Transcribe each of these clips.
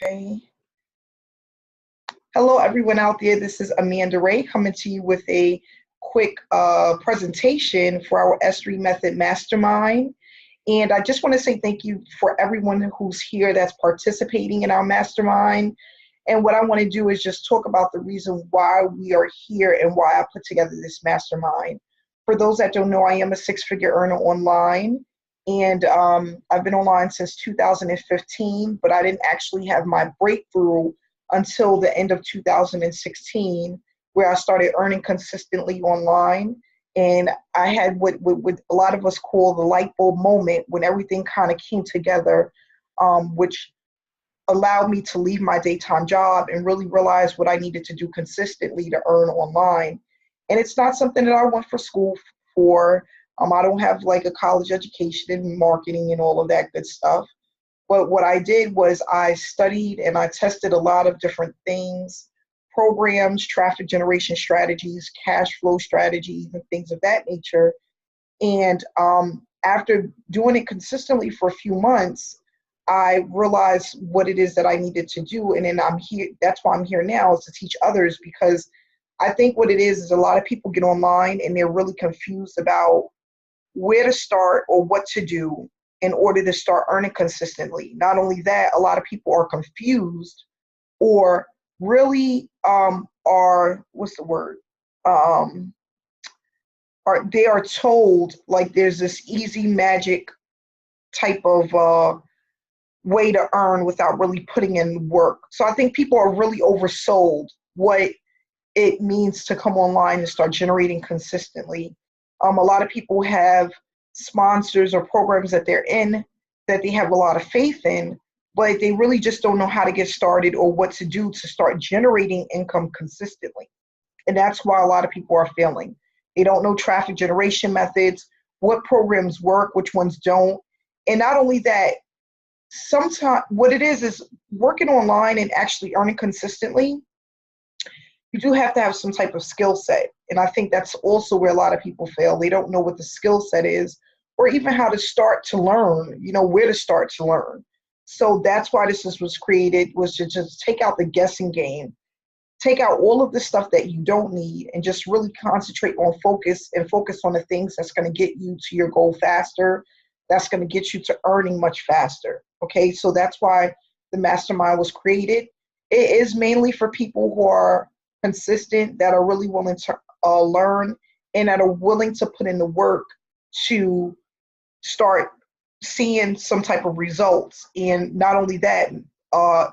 Okay. Hello, everyone out there. This is Amanda Ray coming to you with a quick presentation for our S3 Method Mastermind. And I just want to say thank you for everyone who's here that's participating in our mastermind. And what I want to do is just talk about the reason why we are here and why I put together this mastermind. For those that don't know, I am a six-figure earner online. And I've been online since 2015, but I didn't actually have my breakthrough until the end of 2016, where I started earning consistently online. And I had what a lot of us call the light bulb moment, when everything kind of came together, which allowed me to leave my daytime job and really realize what I needed to do consistently to earn online. And it's not something that I went for school for. I don't have like a college education in marketing and all of that good stuff. But what I did was I studied and I tested a lot of different things, programs, traffic generation strategies, cash flow strategies, and things of that nature. And after doing it consistently for a few months, I realized what it is that I needed to do. And then I'm here. That's why I'm here now, is to teach others, because I think what it is a lot of people get online and they're really confused about where to start or what to do in order to start earning consistently. Not only that, a lot of people are confused or really are, what's the word? They are told like there's this easy magic type of way to earn without really putting in work. So I think people are really oversold what it means to come online and start generating consistently. A lot of people have sponsors or programs that they're in that they have a lot of faith in, but they really just don't know how to get started or what to do to start generating income consistently. And that's why a lot of people are failing. They don't know traffic generation methods, what programs work, which ones don't. And not only that, sometimes what it is working online and actually earning consistently, you do have to have some type of skill set. And I think that's also where a lot of people fail. They don't know what the skill set is, or even how to start to learn, where to start to learn. So that's why this was created, was to just take out the guessing game, take out all of the stuff that you don't need, and just really concentrate on focus on the things that's going to get you to your goal faster, that's going to get you to earning much faster. Okay, so that's why the mastermind was created. It is mainly for people who are consistent, that are really willing to learn, and that are willing to put in the work to start seeing some type of results. And not only that,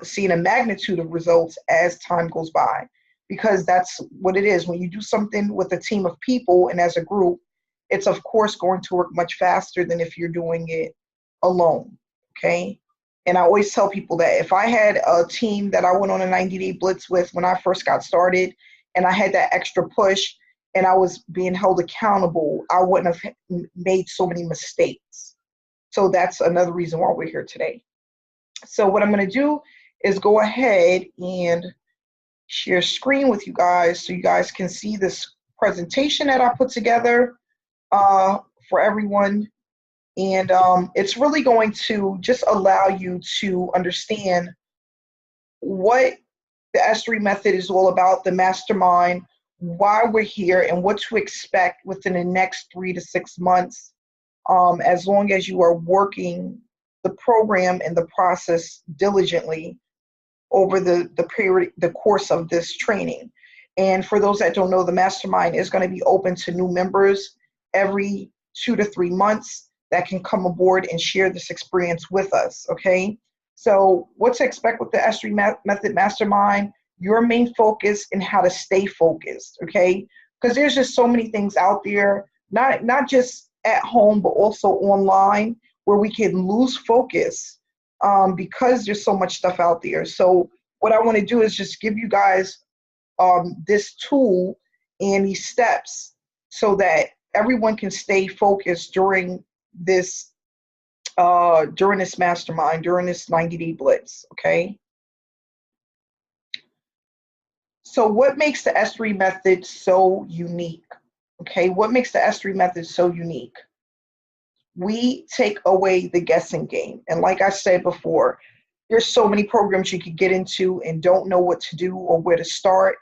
seeing a magnitude of results as time goes by, because that's what it is. When you do something with a team of people and as a group, it's of course going to work much faster than if you're doing it alone. Okay. And I always tell people that if I had a team that I went on a 90-day blitz with when I first got started, and I had that extra push and I was being held accountable, I wouldn't have made so many mistakes. So that's another reason why we're here today. So what I'm going to do is go ahead and share screen with you guys so you guys can see this presentation that I put together for everyone. And it's really going to just allow you to understand what the S3 method is all about, the mastermind, why we're here, and what to expect within the next 3 to 6 months, as long as you are working the program and the process diligently over the period, the course of this training. And for those that don't know, the mastermind is going to be open to new members every 2 to 3 months that can come aboard and share this experience with us, okay? So what to expect with the S3 Method Mastermind, your main focus and how to stay focused, okay? Because there's just so many things out there, not just at home, but also online, where we can lose focus because there's so much stuff out there. So what I want to do is just give you guys this tool and these steps so that everyone can stay focused during this mastermind, during this 90-day blitz, okay? So what makes the S3 method so unique? Okay, what makes the S3 method so unique? We take away the guessing game. And like I said before, There's so many programs you could get into and don't know what to do or where to start,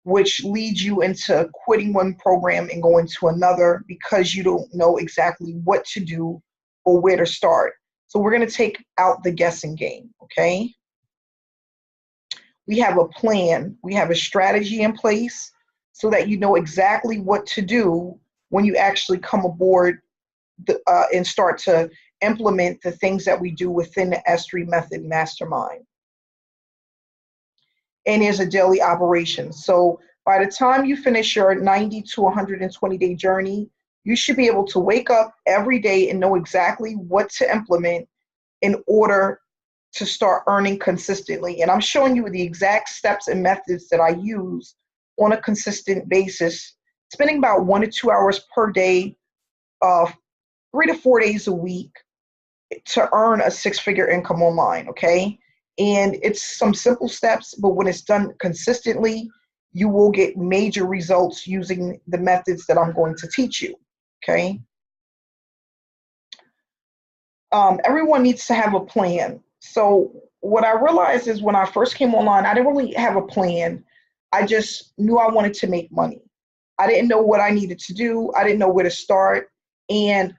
which leads you into quitting one program and going to another because you don't know exactly what to do or where to start. So we're going to take out the guessing game, okay? We have a plan. We have a strategy in place so that you know exactly what to do when you actually come aboard and start to implement the things that we do within the S3 Method Mastermind. And there's a daily operation. So by the time you finish your 90 to 120 day journey, you should be able to wake up every day and know exactly what to implement in order to start earning consistently. And I'm showing you the exact steps and methods that I use on a consistent basis, spending about 1 to 2 hours per day, 3 to 4 days a week to earn a six-figure income online, okay? And it's some simple steps, but when it's done consistently, you will get major results using the methods that I'm going to teach you, okay? Everyone needs to have a plan. So what I realized is when I first came online, I didn't really have a plan. I just knew I wanted to make money. I didn't know what I needed to do. I didn't know where to start. And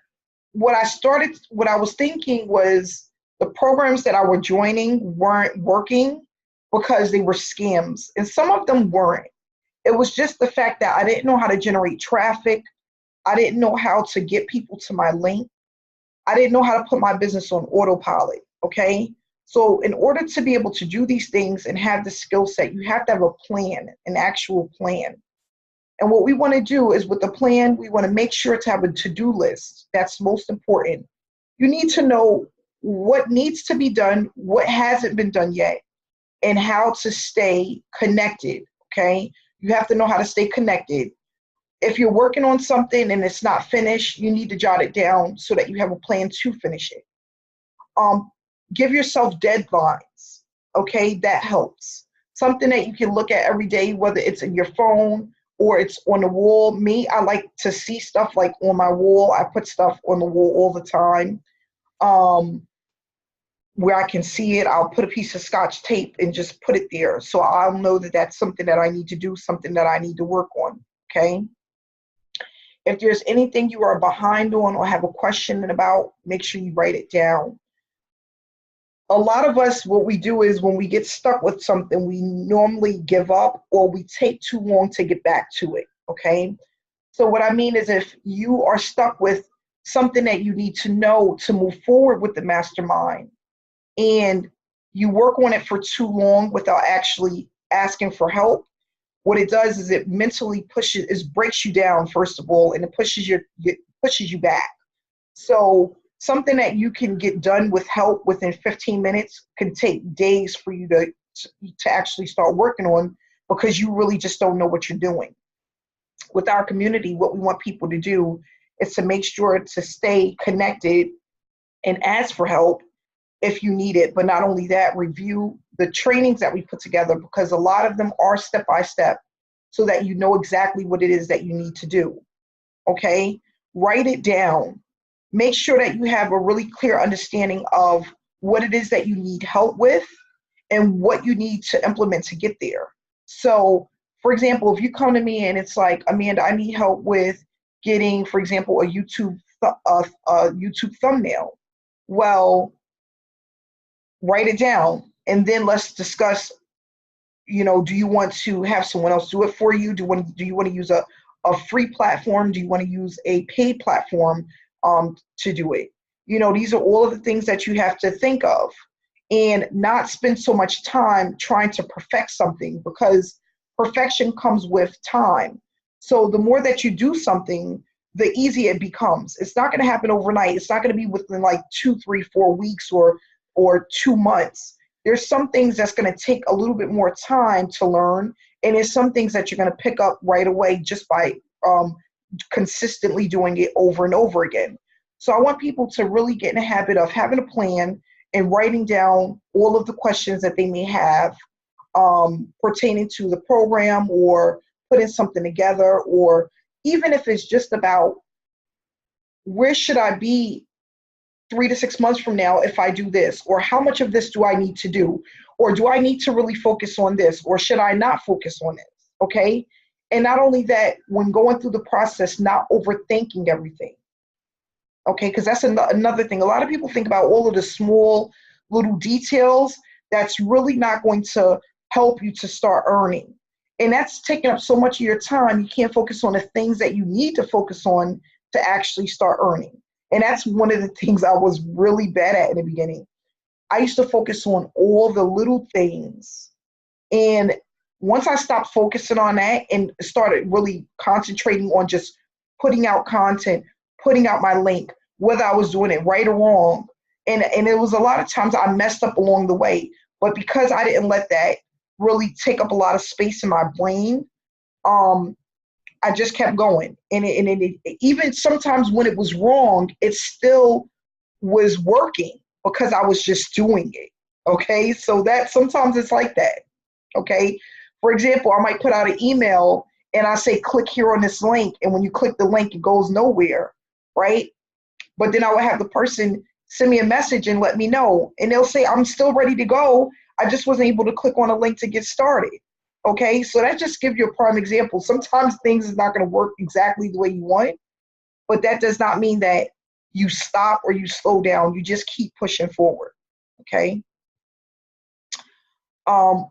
what I was thinking was the programs that I was joining weren't working because they were scams. And some of them weren't. It was just the fact that I didn't know how to generate traffic. I didn't know how to get people to my link. I didn't know how to put my business on autopilot, okay? So in order to be able to do these things and have the skill set, you have to have a plan, an actual plan. And what we want to do is with the plan, we want to make sure to have a to-do list. That's most important. You need to know what needs to be done, what hasn't been done yet, and how to stay connected, okay? You have to know how to stay connected. If you're working on something and it's not finished, you need to jot it down so that you have a plan to finish it. Give yourself deadlines, okay? That helps. Something that you can look at every day, whether it's in your phone or it's on the wall. Me, I like to see stuff like on my wall. I put stuff on the wall all the time where I can see it. I'll put a piece of Scotch tape and just put it there so I'll know that that's something that I need to do, something that I need to work on, okay? If there's anything you are behind on or have a question about, make sure you write it down. A lot of us, what we do is when we get stuck with something, we normally give up or we take too long to get back to it, okay? So what I mean is if you are stuck with something that you need to know to move forward with the mastermind and you work on it for too long without actually asking for help, what it does is it mentally breaks you down, first of all, and it pushes you back. So something that you can get done with help within 15 minutes can take days for you to actually start working on because you really just don't know what you're doing. With our community, what we want people to do is to make sure to stay connected and ask for help if you need it. But not only that, review the trainings that we put together because a lot of them are step-by-step so that you know exactly what it is that you need to do, okay? Write it down. Make sure that you have a really clear understanding of what it is that you need help with and what you need to implement to get there. So, for example, if you come to me and it's like, Amanda, I need help with getting, for example, a YouTube thumbnail. Well, write it down and then let's discuss, do you want to have someone else do it for you? Do you want to use a free platform? Do you want to use a paid platform to do it? These are all of the things that you have to think of and not spend so much time trying to perfect something because perfection comes with time. So the more that you do something, the easier it becomes. It's not going to happen overnight. It's not going to be within like 2, 3, 4 weeks or 2 months. There's some things that's going to take a little bit more time to learn, and there's some things that you're going to pick up right away just by consistently doing it over and over again. So I want people to really get in a habit of having a plan and writing down all of the questions that they may have pertaining to the program or putting something together, or even if it's just about where should I be 3 to 6 months from now if I do this? Or how much of this do I need to do? Or do I need to really focus on this? Or should I not focus on this? Okay. And not only that, when going through the process, not overthinking everything. Okay, because that's another thing. A lot of people think about all of the small little details. That's really not going to help you to start earning. And that's taking up so much of your time, you can't focus on the things that you need to focus on to actually start earning. And that's one of the things I was really bad at in the beginning. I used to focus on all the little things. And once I stopped focusing on that and started really concentrating on just putting out content, putting out my link, whether I was doing it right or wrong. And it was a lot of times I messed up along the way. But because I didn't let that really take up a lot of space in my brain, I just kept going. And even sometimes when it was wrong, it still was working because I was just doing it. Okay, so that sometimes it's like that. Okay, for example, I might put out an email and I say, click here on this link. And when you click the link, it goes nowhere, right? But then I would have the person send me a message and let me know. And they'll say, I'm still ready to go. I just wasn't able to click on a link to get started. Okay, so that just gives you a prime example. Sometimes things is not going to work exactly the way you want, but that does not mean that you stop or you slow down. You just keep pushing forward. Okay.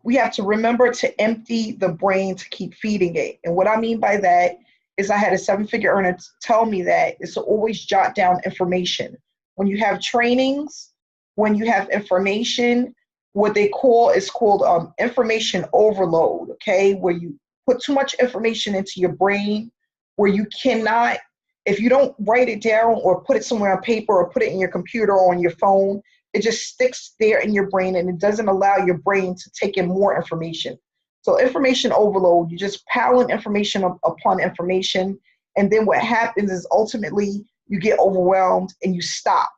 We have to remember to empty the brain to keep feeding it. And what I mean by that is I had a 7-figure earner tell me that is to always jot down information. When you have trainings, when you have information, what they call is called information overload, okay? Where you put too much information into your brain, where you cannot, if you don't write it down or put it somewhere on paper or put it in your computer or on your phone, it just sticks there in your brain and it doesn't allow your brain to take in more information. So information overload, you just piling information upon information. And then what happens is ultimately you get overwhelmed and you stop.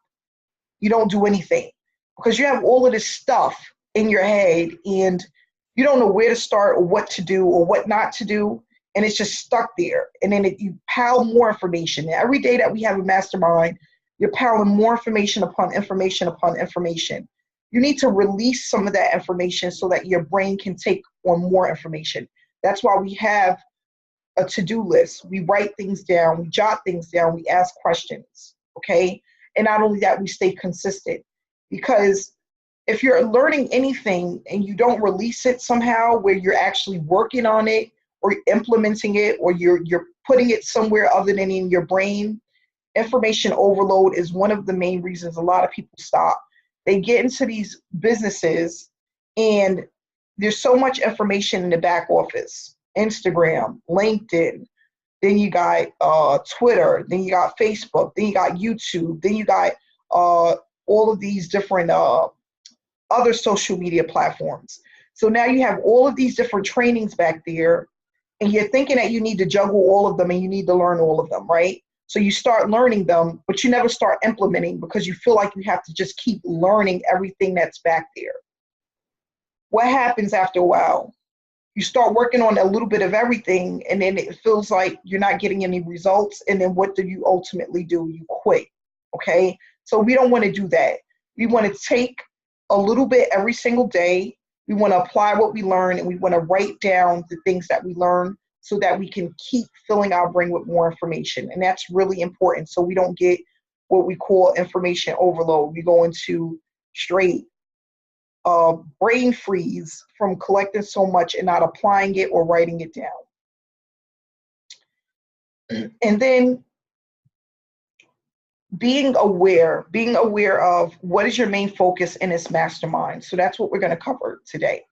You don't do anything because you have all of this stuff in your head and you don't know where to start or what to do or what not to do. And it's just stuck there. And then you pile more information. Every day that we have a mastermind, you're piling more information upon information upon information. You need to release some of that information so that your brain can take on more information. That's why we have a to-do list. We write things down, we jot things down, we ask questions, okay? And not only that, we stay consistent. Because if you're learning anything and you don't release it somehow where you're actually working on it or implementing it or you're putting it somewhere other than in your brain, information overload is one of the main reasons a lot of people stop. They get into these businesses and there's so much information in the back office, Instagram, LinkedIn, then you got Twitter, then you got Facebook, then you got YouTube, then you got all of these different other social media platforms. So now you have all of these different trainings back there and you're thinking that you need to juggle all of them and you need to learn all of them, right? So you start learning them, but you never start implementing because you feel like you have to just keep learning everything that's back there. What happens after a while? You start working on a little bit of everything and then it feels like you're not getting any results. And then what do you ultimately do? You quit, okay? So we don't want to do that. We want to take a little bit every single day. We want to apply what we learn and we want to write down the things that we learn so that we can keep filling our brain with more information. And that's really important so we don't get what we call information overload. We go into straight brain freeze from collecting so much and not applying it or writing it down. And then being aware of what is your main focus in this mastermind. So that's what we're going to cover today.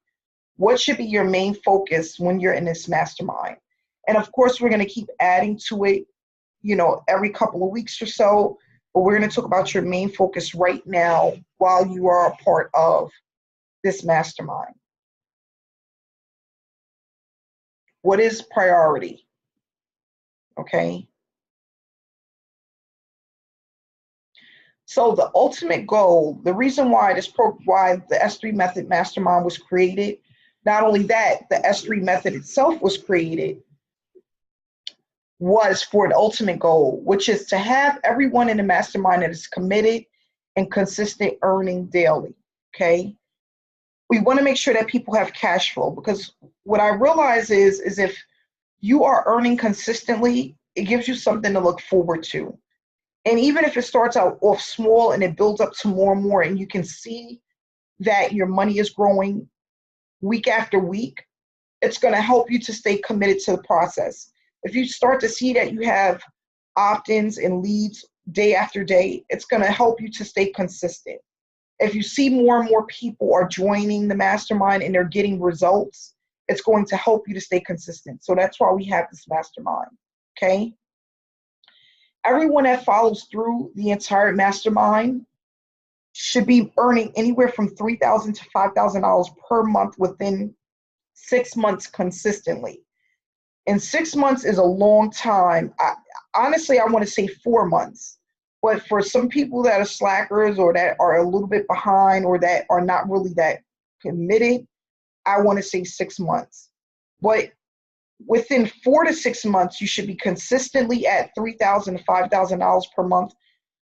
What should be your main focus when you're in this mastermind? And of course, we're going to keep adding to it, every couple of weeks or so, but we're going to talk about your main focus right now while you are a part of this mastermind. What is priority? Okay. So the ultimate goal, the reason why why the S3 Method Mastermind was created, not only that, the S3 Method itself was created, was for an ultimate goal, which is to have everyone in the mastermind that is committed and consistent earning daily, okay? We want to make sure that people have cash flow, because what I realize is if you are earning consistently, it gives you something to look forward to. And even if it starts out off small and it builds up to more and more, and you can see that your money is growing week after week, it's going to help you to stay committed to the process. If you start to see that you have opt-ins and leads day after day, it's going to help you to stay consistent. If you see more and more people are joining the mastermind and they're getting results, it's going to help you to stay consistent. So that's why we have this mastermind, okay? Everyone that follows through the entire mastermind should be earning anywhere from $3,000 to $5,000 per month within 6 months consistently. And 6 months is a long time. Honestly, I want to say 4 months. But for some people that are slackers or that are a little bit behind or that are not really that committed, I want to say 6 months. But within 4 to 6 months, you should be consistently at $3,000 to $5,000 per month,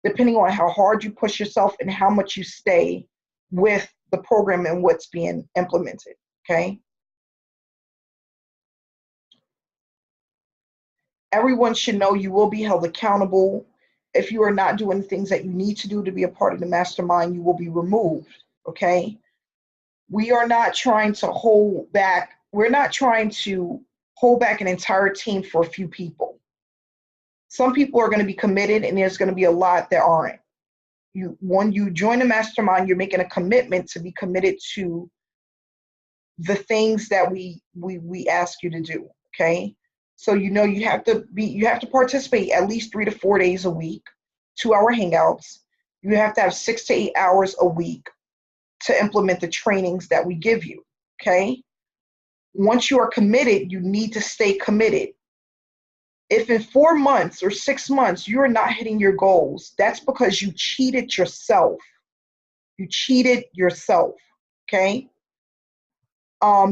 depending on how hard you push yourself and how much you stay with the program and what's being implemented, okay? Everyone should know you will be held accountable. If you are not doing things that you need to do to be a part of the mastermind, you will be removed, okay? We are not trying to hold back. We're not trying to hold back an entire team for a few people. Some people are going to be committed, and there's going to be a lot that aren't. When you join the mastermind, you're making a commitment to be committed to the things that we ask you to do, okay? So you have to participate at least 3 to 4 days a week, 2-hour hangouts. You have to have 6 to 8 hours a week to implement the trainings that we give you, okay? Once you are committed, you need to stay committed. If in 4 months or 6 months you're not hitting your goals, that's because you cheated yourself. You cheated yourself, okay?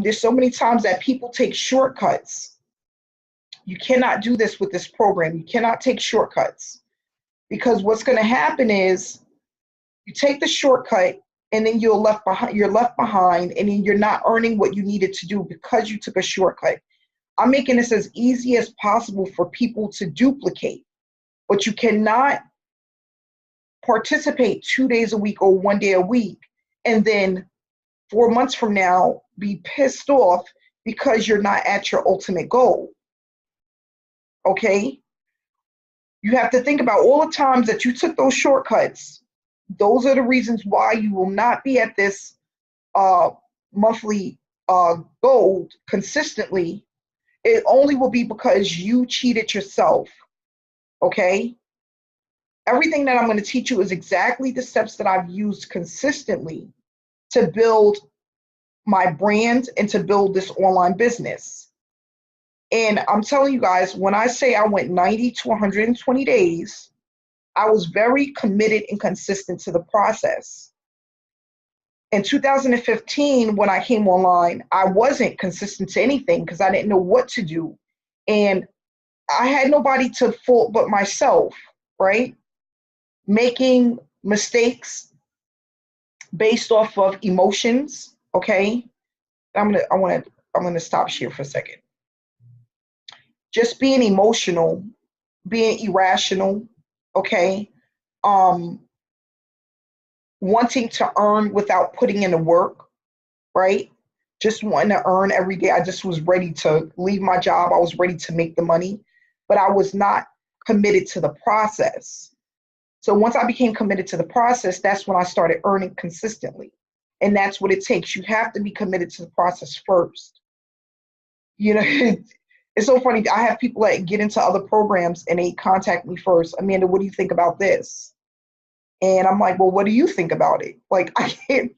There's so many times that people take shortcuts. You cannot do this with this program. You cannot take shortcuts, because what's going to happen is you take the shortcut and then you're left behind, and then you're not earning what you needed to do because you took a shortcut. I'm making this as easy as possible for people to duplicate, but you cannot participate 2 days a week or 1 day a week and then 4 months from now be pissed off because you're not at your ultimate goal. Okay? You have to think about all the times that you took those shortcuts. Those are the reasons why you will not be at this monthly goal consistently. It only will be because you cheated yourself. Okay? Everything that I'm going to teach you is exactly the steps that I've used consistently to build my brand and to build this online business. And I'm telling you guys, when I say I went 90 to 120 days, I was very committed and consistent to the process. In 2015, when I came online, I wasn't consistent to anything because I didn't know what to do. And I had nobody to fault but myself, right? Making mistakes based off of emotions, okay? I'm gonna stop here for a second. Just being emotional, being irrational, okay? Wanting to earn without putting in the work, right? Just wanting to earn every day. I just was ready to leave my job. I was ready to make the money, but I was not committed to the process. So once I became committed to the process, that's when I started earning consistently. And that's what it takes. You have to be committed to the process first. You know, it's so funny. I have people that get into other programs and they contact me first. Amanda, what do you think about this? And I'm like, well, what do you think about it? Like, I can't,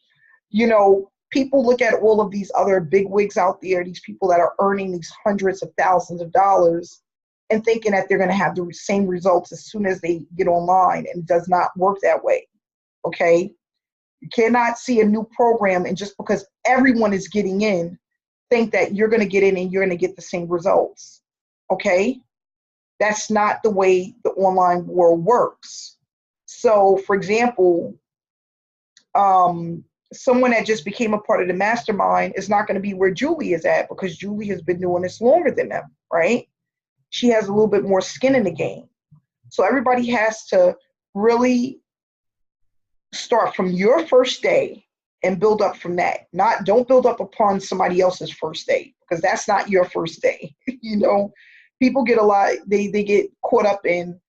people look at all of these other big wigs out there, these people that are earning these hundreds of thousands of dollars and thinking that they're going to have the same results as soon as they get online, and it does not work that way, okay? You cannot see a new program and just because everyone is getting in, think that you're going to get in and you're going to get the same results, okay? That's not the way the online world works. So, for example, someone that just became a part of the mastermind is not going to be where Julie is at, because Julie has been doing this longer than them, right? She has a little bit more skin in the game. So everybody has to really start from your first day and build up from that. Don't build up upon somebody else's first day, because that's not your first day. You know, people get they get caught up in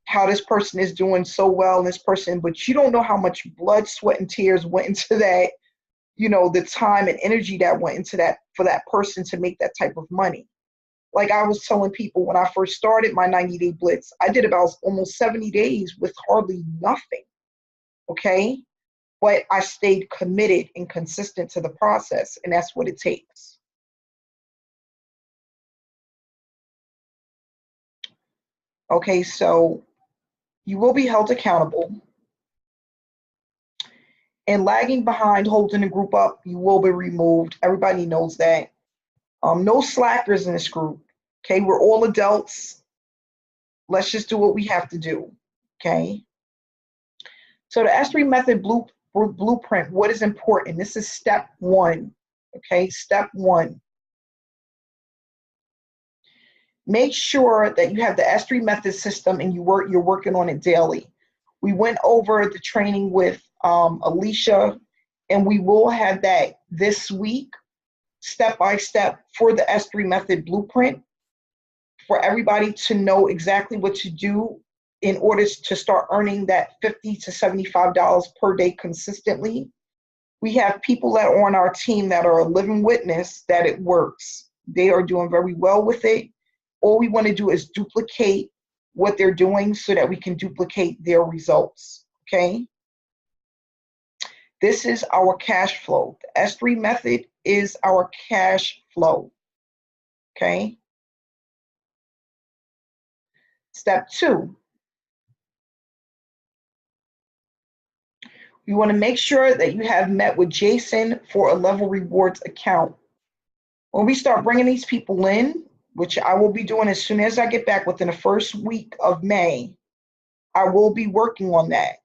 how this person is doing so well, this person, but you don't know how much blood, sweat, and tears went into that, you know, the time and energy that went into that for that person to make that type of money. Like I was telling people when I first started my 90-day blitz, I did about almost 70 days with hardly nothing, okay? But I stayed committed and consistent to the process, and that's what it takes. Okay, so you will be held accountable. And lagging behind, holding the group up, you will be removed. Everybody knows that. No slackers in this group. Okay, we're all adults. Let's just do what we have to do. Okay. So the S3 method blueprint, what is important? This is step one. Okay, step one. Make sure that you have the S3 method system and you're working on it daily. We went over the training with Alicia, and we will have that this week, step by step, for the S3 method blueprint, for everybody to know exactly what to do in order to start earning that $50 to $75 per day consistently. We have people that are on our team that are a living witness that it works. They are doing very well with it. All we want to do is duplicate what they're doing so that we can duplicate their results, okay? This is our cash flow. The S3 method is our cash flow, okay? Step two, you want to make sure that you have met with Jason for a level rewards account. When we start bringing these people in, which I will be doing as soon as I get back within the first week of May, I will be working on that.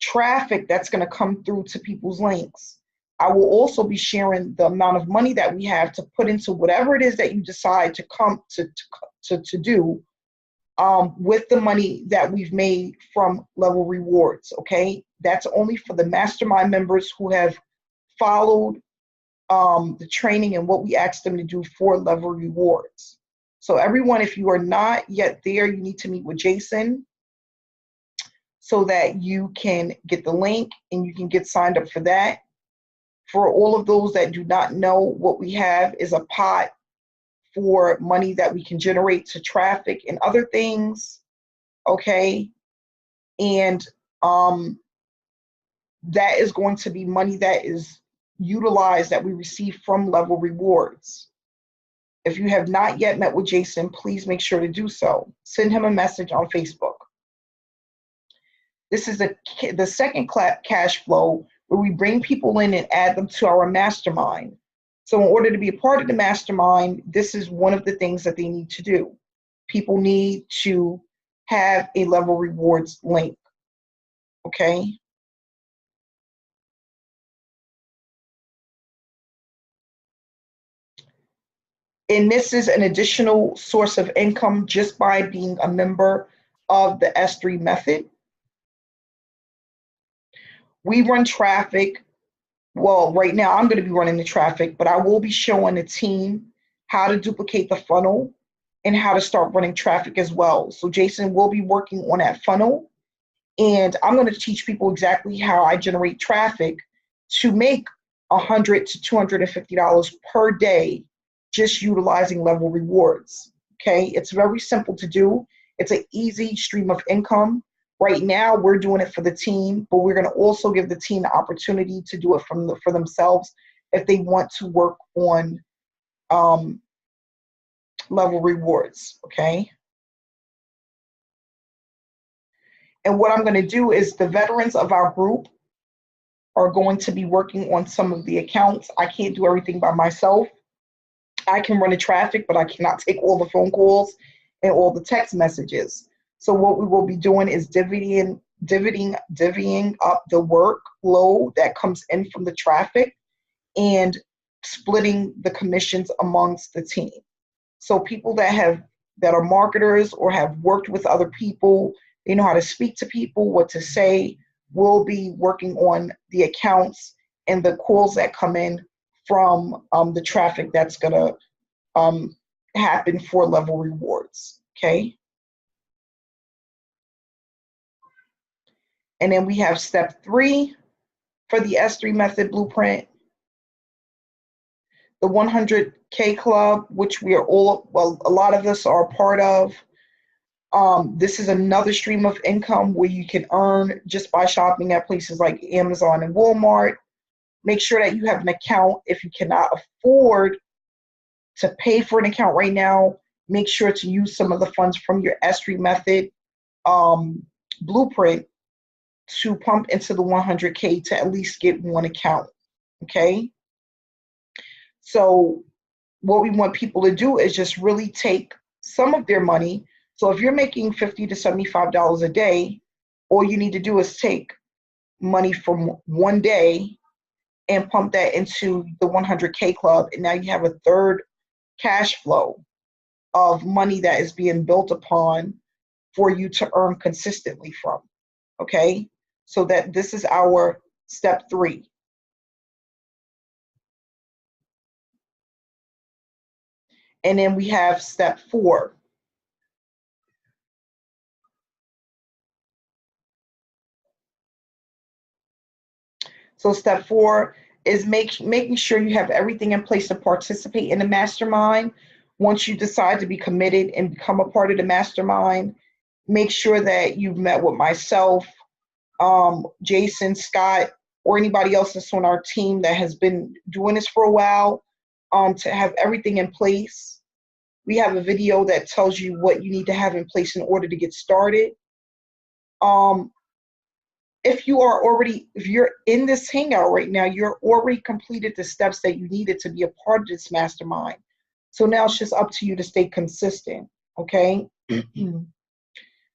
Traffic that's going to come through to people's links. I will also be sharing the amount of money that we have to put into whatever it is that you decide to come to do with the money that we've made from level rewards, okay? That's only for the mastermind members who have followed the training and what we asked them to do for level rewards. So everyone, if you are not yet there, you need to meet with Jason so that you can get the link and you can get signed up for that. For all of those that do not know, what we have is a pot for money that we can generate to traffic and other things, okay? And that is going to be money that is utilized that we receive from level rewards. If you have not yet met with Jason, please make sure to do so. Send him a message on Facebook. This is the second cash flow, where we bring people in and add them to our mastermind. So in order to be a part of the mastermind, this is one of the things that they need to do. People need to have a level rewards link, okay? And this is an additional source of income just by being a member of the S3 method. We run traffic. Well, right now I'm going to be running the traffic, but I will be showing the team how to duplicate the funnel and how to start running traffic as well. So Jason will be working on that funnel, and I'm going to teach people exactly how I generate traffic to make $100 to $250 per day just utilizing level rewards, okay? It's very simple to do. It's an easy stream of income. Right now, we're doing it for the team, but we're going to also give the team the opportunity to do it for themselves if they want to work on level rewards, okay? And what I'm going to do is the veterans of our group are going to be working on some of the accounts. I can't do everything by myself. I can run the traffic, but I cannot take all the phone calls and all the text messages. So what we will be doing is divvying divvying up the workload that comes in from the traffic and splitting the commissions amongst the team. So people that are marketers or have worked with other people, they know how to speak to people, what to say, will be working on the accounts and the calls that come in from the traffic that's going to happen for level rewards. Okay. And then we have step 3 for the S3 method blueprint, the 100K club, which we are all, well, a lot of us are a part of. This is another stream of income where you can earn just by shopping at places like Amazon and Walmart. Make sure that you have an account. If you cannot afford to pay for an account right now, make sure to use some of the funds from your S3 method blueprint to pump into the 100K to at least get one account, okay? So what we want people to do is just really take some of their money. So if you're making $50 to $75 a day, all you need to do is take money from one day and pump that into the 100K club, and now you have a third cash flow of money that is being built upon for you to earn consistently from, okay? So that this is our step 3. And then we have step 4. So step 4 is making sure you have everything in place to participate in the mastermind. Once you decide to be committed and become a part of the mastermind, make sure that you've met with myself, Jason, Scott, or anybody else that's on our team that has been doing this for a while, to have everything in place. We have a video that tells you what you need to have in place in order to get started. If you're in this hangout right now, you're already completed the steps that you needed to be a part of this mastermind. So now it's just up to you to stay consistent, okay?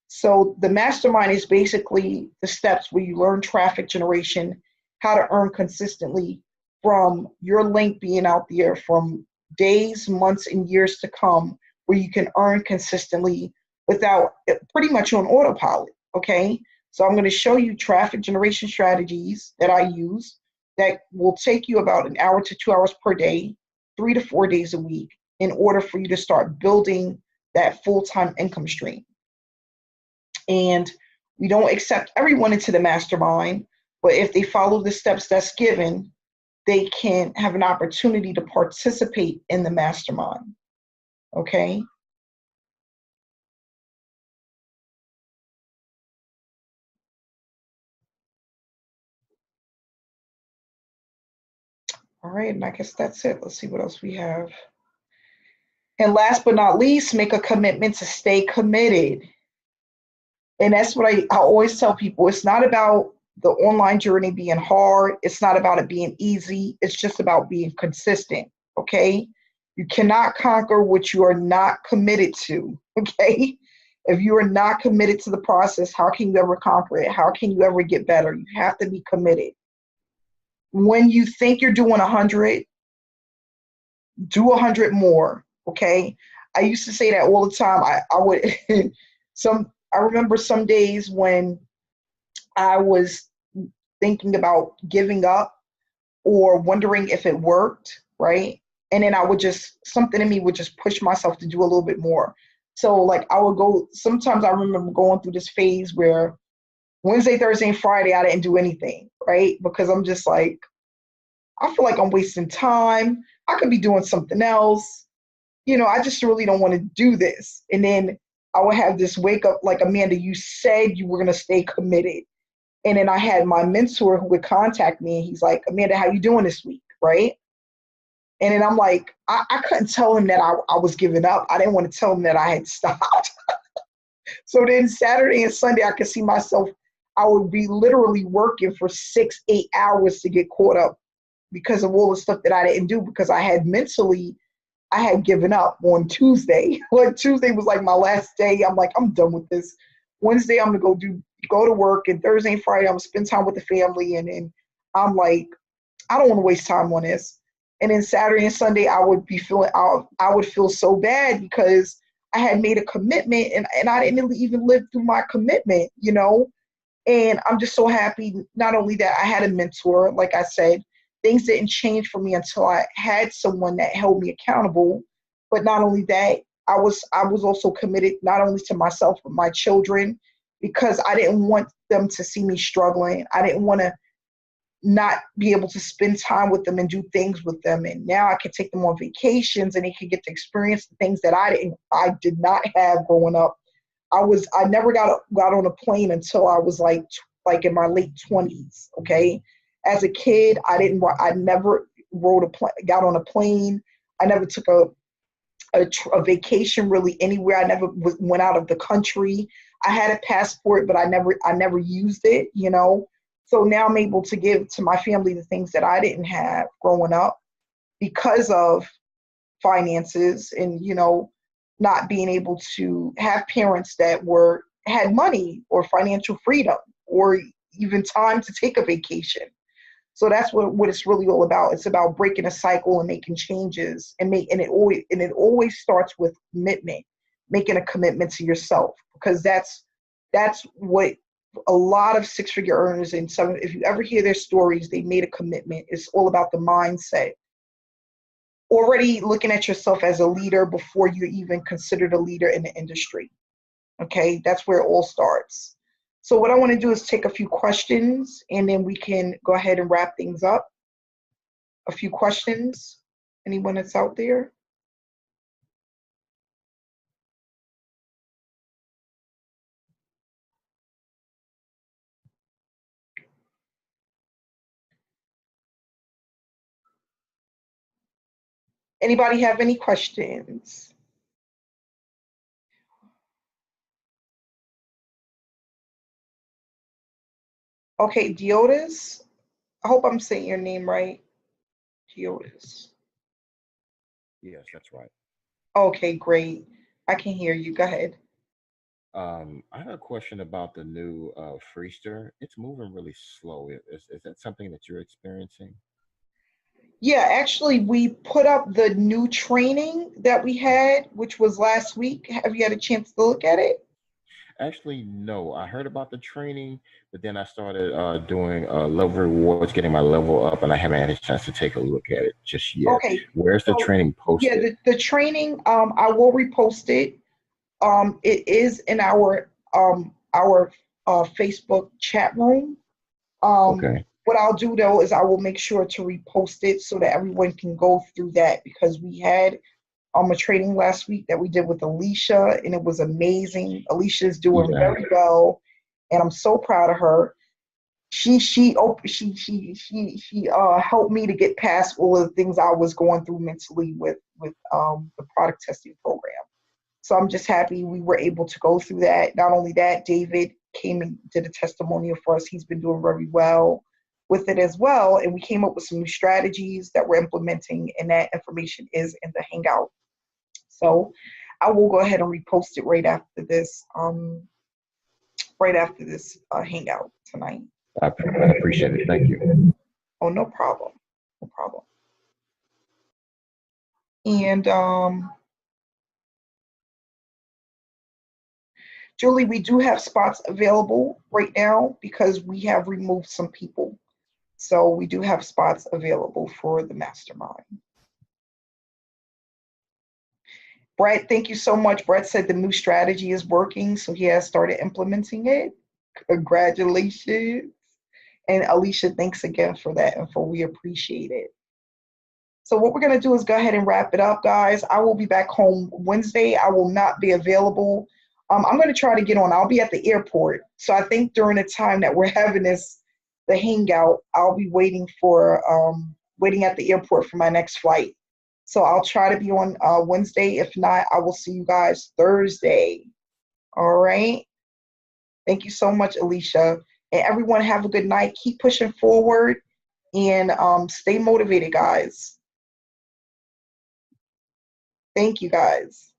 So the mastermind is basically the steps where you learn traffic generation, how to earn consistently from your link being out there from days, months, and years to come, where you can earn consistently without pretty much on autopilot, okay? So I'm going to show you traffic generation strategies that I use that will take you about an hour to 2 hours per day, 3 to 4 days a week, in order for you to start building that full-time income stream. And we don't accept everyone into the mastermind, but if they follow the steps that's given, they can have an opportunity to participate in the mastermind, okay? All right, and I guess that's it. Let's see what else we have. And last but not least, make a commitment to stay committed. And that's what I always tell people. It's not about the online journey being hard. It's not about it being easy. It's just about being consistent, okay? You cannot conquer what you are not committed to, okay? If you are not committed to the process, how can you ever conquer it? How can you ever get better? You have to be committed. When you think you're doing 100, do 100 more, okay? I used to say that all the time. I would, I remember some days when I was thinking about giving up or wondering if it worked, right? And then I would something in me would just push myself to do a little bit more. So like I would go, sometimes I remember going through this phase where Wednesday, Thursday, and Friday, I didn't do anything, right? Because I'm just like, I feel like I'm wasting time. I could be doing something else. I just really don't want to do this. And then I would have this wake up like, Amanda, you said you were going to stay committed. And then I had my mentor who would contact me and he's like, Amanda, how you doing this week, right? And then I'm like, I couldn't tell him that I was giving up. I didn't want to tell him that I had stopped. So then Saturday and Sunday, I could see myself, I would be literally working for 6-8 hours to get caught up because of all the stuff that I didn't do, because I had given up on Tuesday. Like Tuesday was like my last day. I'm like, I'm done with this. Wednesday, I'm gonna go do, go to work, and Thursday and Friday I'm gonna spend time with the family, and then I'm like, I don't want to waste time on this. And then Saturday and Sunday I would be feeling I would feel so bad because I had made a commitment, and I didn't even live through my commitment, you know? And I'm just so happy, not only that I had a mentor, like I said, things didn't change for me until I had someone that held me accountable. But not only that, I was also committed not only to myself but my children, because I didn't want them to see me struggling. I didn't want to not be able to spend time with them and do things with them. And now I can take them on vacations and they can get to experience the things that I did not have growing up. I never got on a plane until I was like in my late 20s. Okay. As a kid, I never got on a plane. I never took a vacation really anywhere. I never went out of the country. I had a passport, but I never used it, you know? So now I'm able to give to my family the things that I didn't have growing up because of finances and, you know, not being able to have parents that had money or financial freedom or even time to take a vacation. So that's what it's really all about. It's about breaking a cycle and making changes, and it always starts with commitment, making a commitment to yourself, because that's what a lot of six-figure earners and some, if you ever hear their stories, they made a commitment. It's all about the mindset. Already looking at yourself as a leader before you're even considered a leader in the industry. Okay, that's where it all starts. So what I want to do is take a few questions and then we can go ahead and wrap things up. A few questions. Anyone that's out there? Anybody have any questions? Okay, Diotis. I hope I'm saying your name right. Diotis. Yes, that's right. Okay, great. I can hear you. Go ahead. I had a question about the new Freester. It's moving really slow. Is that something that you're experiencing? Yeah, actually, we put up the new training that we had, which was last week. Have you had a chance to look at it? Actually, no. I heard about the training, but then I started doing level rewards, getting my level up, and I haven't had a chance to take a look at it just yet. Okay. Where's the So, training yeah, posted? the training, I will repost it. It is in our Facebook chat room. Okay. What I'll do though is I will make sure to repost it so that everyone can go through that, because we had a training last week that we did with Alicia, and it was amazing. Alicia is doing Yeah. very well, and I'm so proud of her. She helped me to get past all of the things I was going through mentally with the product testing program. So I'm just happy we were able to go through that. Not only that, David came and did a testimonial for us. He's been doing very well with it as well. And we came up with some new strategies that we're implementing, and that information is in the Hangout. So I will go ahead and repost it right after this Hangout tonight. I appreciate it. Thank you. Oh, no problem. No problem. And Julie, we do have spots available right now because we have removed some people. So we do have spots available for the mastermind. Brett, thank you so much. Brett said the new strategy is working, so he has started implementing it. Congratulations. And Alicia, thanks again for that info. We appreciate it. So what we're going to do is go ahead and wrap it up, guys. I will be back home Wednesday. I will not be available. I'm going to try to get on. I'll be at the airport. So I think during the time that we're having the hangout, I'll be waiting at the airport for my next flight. So I'll try to be on Wednesday. If not, I will see you guys Thursday. All right. Thank you so much, Alicia. And everyone have a good night. Keep pushing forward and stay motivated, guys. Thank you, guys.